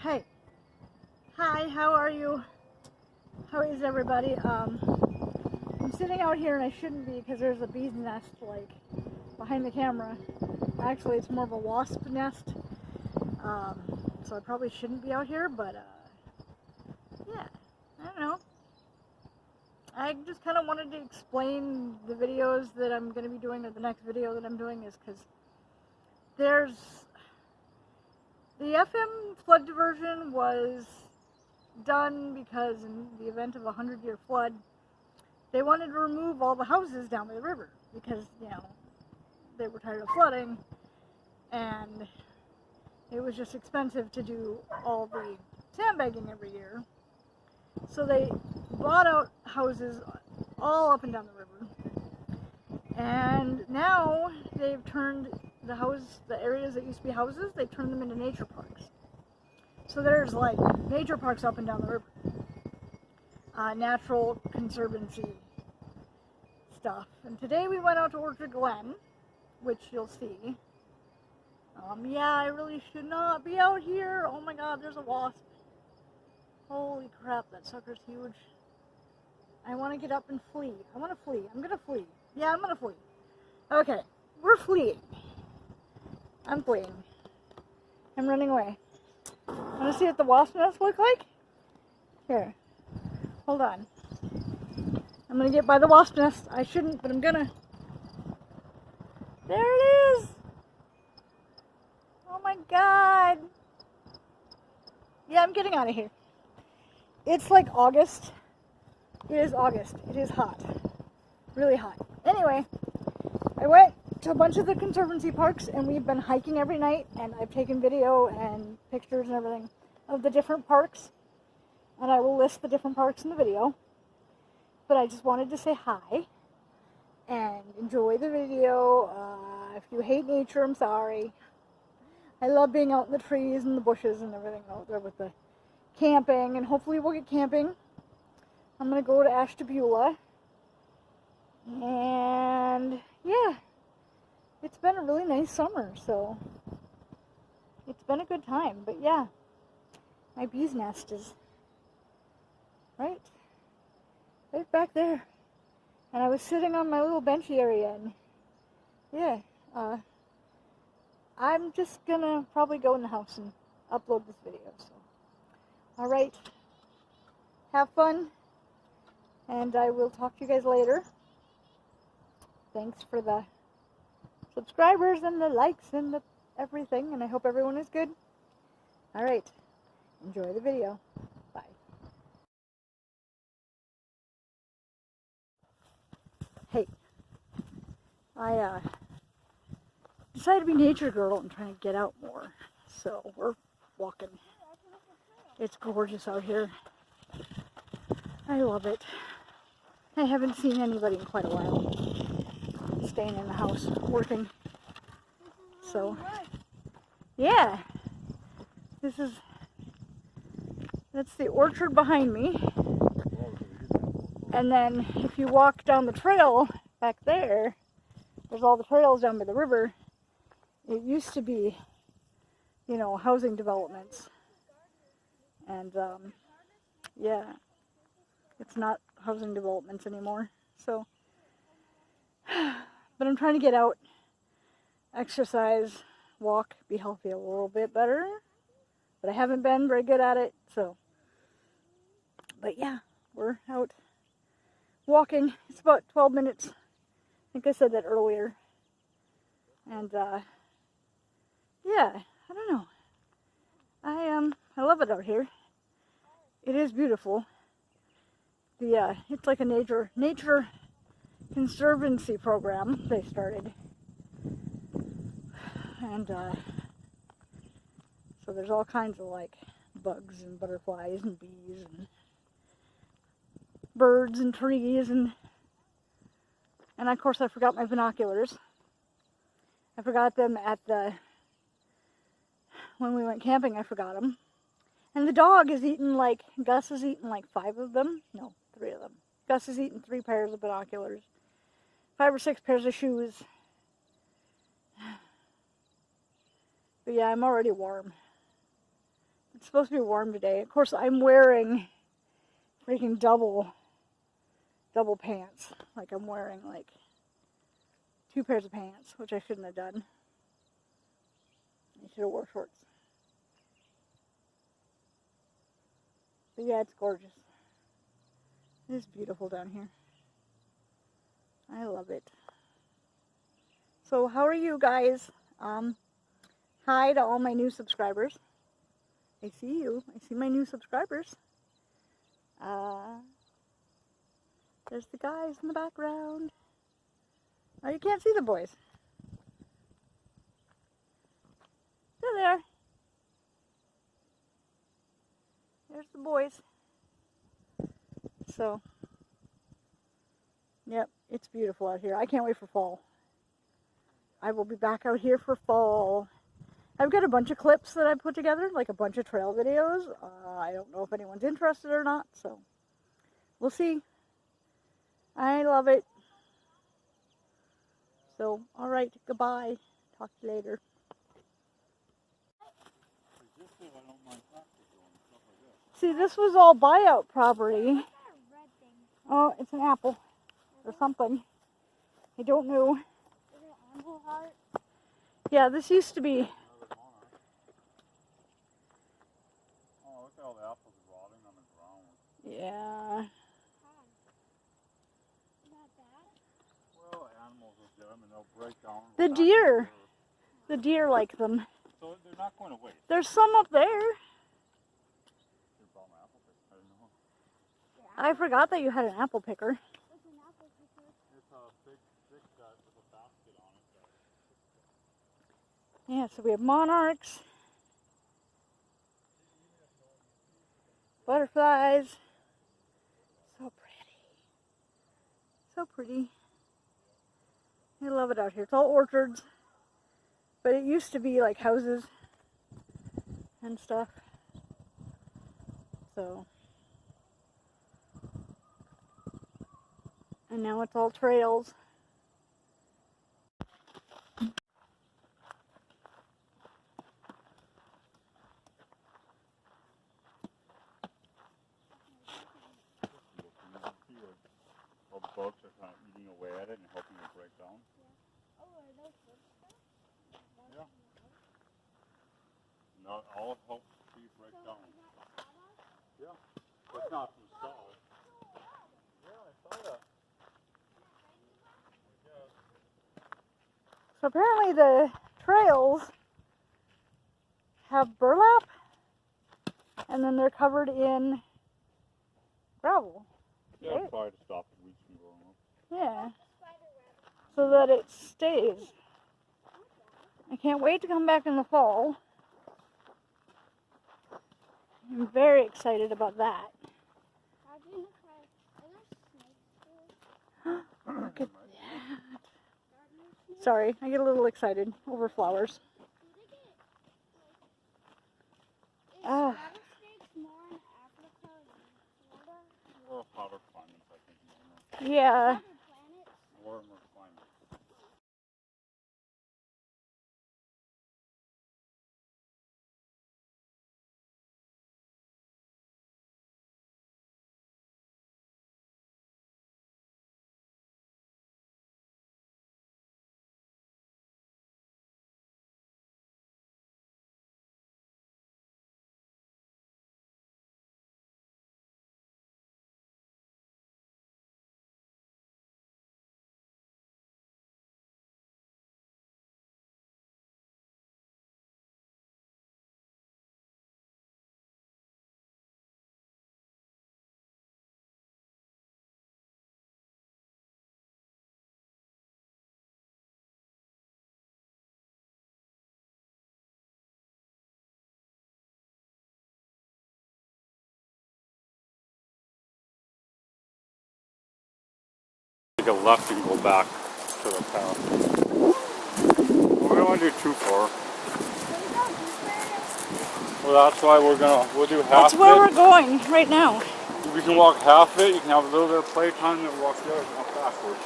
Hey, hi, how are you? How is everybody? I'm sitting out here and I shouldn't be because there's a bee's nest like behind the camera. Actually, it's more of a wasp nest, so I probably shouldn't be out here, but yeah, I don't know. I just kind of wanted to explain the videos that I'm going to be doing, or the next video that I'm doing, is because there's the FM flood diversion was done because in the event of a 100-year flood, they wanted to remove all the houses down by the river because, you know, they were tired of flooding and it was just expensive to do all the sandbagging every year. So they bought out houses all up and down the river, and now they've turned the areas that used to be houses, they've turned them into nature parks. So there's like nature parks up and down the river, natural conservancy stuff. And today we went out to Orchard Glen, which you'll see. Yeah, I really should not be out here. Oh my god, there's a wasp. Holy crap, that sucker's huge. I want to get up and flee. I want to flee. I'm gonna flee. Yeah, I'm gonna flee. Okay, we're fleeing. I'm fleeing. I'm running away. Want to see what the wasp nest look like? Here. Hold on. I'm gonna get by the wasp nest. I shouldn't, but I'm gonna. There it is! Oh my god! Yeah, I'm getting out of here. It's like August. It is August. It is hot. Really hot. Anyway, I went to a bunch of the conservancy parks and we've been hiking every night, and I've taken video and pictures and everything of the different parks, and I will list the different parks in the video. But I just wanted to say hi and enjoy the video. If you hate nature, I'm sorry. I love being out in the trees and the bushes and everything out there with the camping, and hopefully we'll get camping. I'm gonna go to Ashtabula, and yeah, it's been a really nice summer, so it's been a good time. But yeah, my bee's nest is right back there, and I was sitting on my little benchy area, and yeah, I'm just gonna probably go in the house and upload this video. So, all right, have fun, and I will talk to you guys later. Thanks for the subscribers and the likes and the everything, and I hope everyone is good. All right, enjoy the video. Bye. Hey, I decided to be nature girl and trying to get out more, so we're walking. It's gorgeous out here. I love it. I haven't seen anybody in quite a while. Staying in the house, working. So, yeah. That's the orchard behind me. And then if you walk down the trail back there, there's all the trails down by the river. It used to be, you know, housing developments. And, yeah, it's not housing developments anymore. So, but I'm trying to get out, exercise, walk, be healthy a little bit better. But I haven't been very good at it, so. But yeah, we're out walking. It's about 12 minutes. I think I said that earlier. And, yeah, I don't know. I love it out here. It is beautiful. It's like a nature conservancy program they started. And, so there's all kinds of like bugs and butterflies and bees and birds and trees, and of course I forgot my binoculars. I forgot them when we went camping. I forgot them. And the dog is eating Gus has eaten like 5 of them. No, 3 of them. Gus has eaten 3 pairs of binoculars. 5 or 6 pairs of shoes. But yeah, I'm already warm. It's supposed to be warm today. Of course, I'm wearing freaking double pants. Like I'm wearing like 2 pairs of pants, which I shouldn't have done. I should have wore shorts. But yeah, it's gorgeous. It is beautiful down here. I love it. So how are you guys? Hi to all my new subscribers. I see you. I see my new subscribers. There's the guys in the background. Oh, you can't see the boys. They're there. There's the boys. So, yep, it's beautiful out here. I can't wait for fall. I will be back out here for fall. I've got a bunch of clips that I put together, like a bunch of trail videos. I don't know if anyone's interested or not, so we'll see. I love it. So, alright, goodbye. Talk to you later. See, this was all buyout property. Oh, it's an apple or something. I don't know. Is it an apple heart? Yeah, this used to be. Oh, look at all the apples rotting on the ground. Yeah. Not bad? Well, animals will get them and they'll break down. The deer. The deer like them. So they're not going to waste. There's some up there. I forgot that you had an apple picker. It's an apple picker. It's a big stick with a basket on it. Yeah, so we have monarchs. Butterflies. So pretty. So pretty. I love it out here. It's all orchards. But it used to be like houses and stuff. So. And now it's all trails. All the bugs are kind of eating away at it and helping it break down. Yeah. Oh, are those good stuff? Yeah. Not all helps see break down. Yeah. It's not from salt. Yeah, I saw that. So apparently the trails have burlap and then they're covered in gravel. Yeah, Right? try to stop the weeds from growing up. Yeah. So that it stays. I can't wait to come back in the fall. I'm very excited about that. Look at that. Sorry, I get a little excited over flowers. Ah. Or hotter climates, I think. Yeah. Warmer climates. Take a left and go back to the path. We don't want to do too far. Well, that's why we'll do half. That's where we're going right now. We can walk half it. You can have a little bit of playtime, and then walk the other half backwards.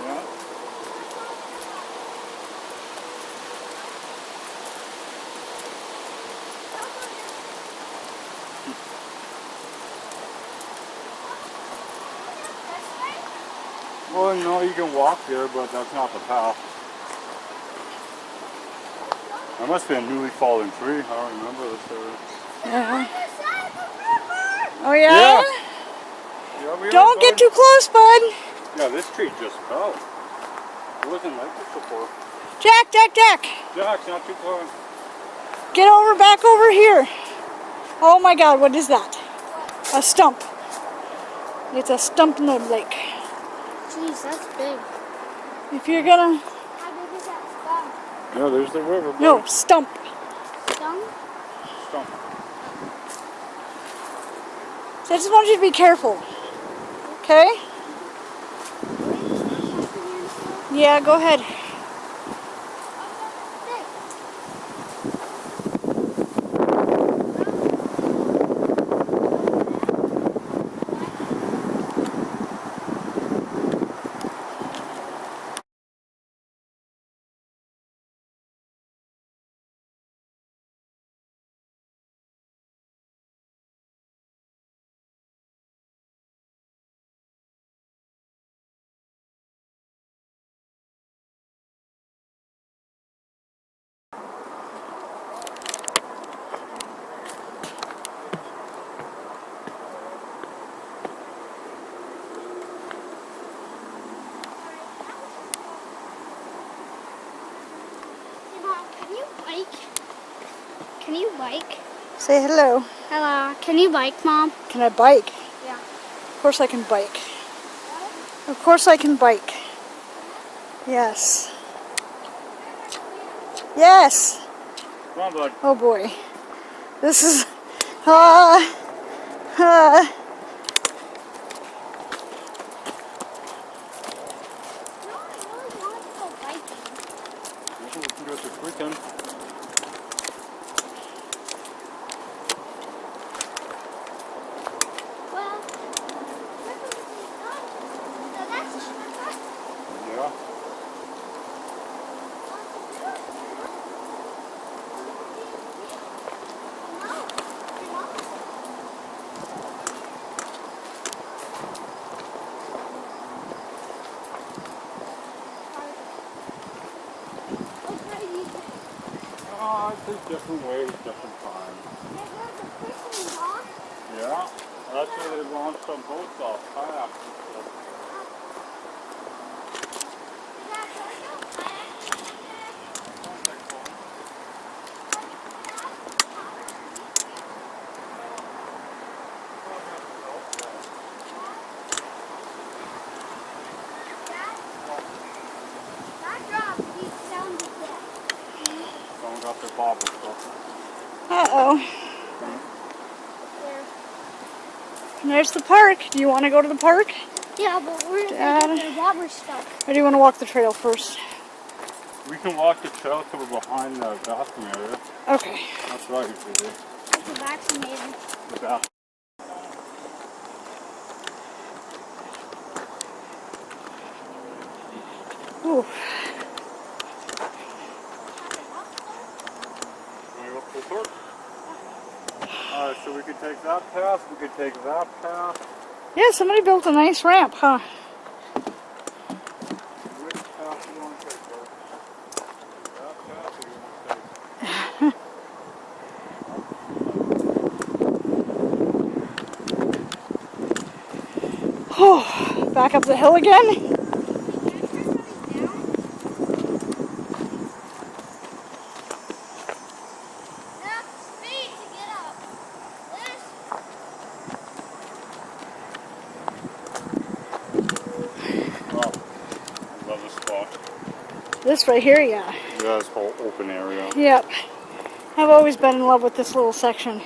Yeah. Well, no, you can walk there, but that's not the path. That must be a newly fallen tree. I don't remember this area. Yeah. On the side of the river. Oh yeah? Yeah, we Don't get too close, bud. Yeah, this tree just fell. It wasn't like this before. Jack, Jack, Jack. Jack's not too close. Get over, back over here. Oh my God, what is that? A stump. It's a stump in the lake. Jeez, that's big. If you're gonna... How big is that stump? Yeah, there's the river. Buddy. No, stump. Stump? Stump. So I just want you to be careful. Okay? Yeah, go ahead. Hey, Mom, can you bike? Can you bike? Say hello. Hello. Can you bike, Mom? Can I bike? Yeah. Of course I can bike. Of course I can bike. Yes. Yes. Come on, bud. Oh boy. This is... No, I really want to go biking. We can do it this weekend. Well, so that's a shortcut. Yeah. It's different ways, different times. Yeah. That's where they launch some boats off, kayaks and stuff. Someone got their bobble stuff. Uh-oh. There's the park. Do you want to go to the park? Yeah, but we're Dad. gonna get the rubber stuck. Or do you want to walk the trail first? We can walk the trail till we're behind the bathroom area. Okay. That's what I usually do. Like the vaccinated. The bathroom. Ooh. Want to go full torque? Alright, so we could take that path, we could take that path. Yeah, somebody built a nice ramp, huh? Which path do you want to take, bro? That path or do you want to take? Oh, back up the hill again? Wow, I love this spot. This right here, yeah. Yeah, this whole open area. Yep. I've always been in love with this little section.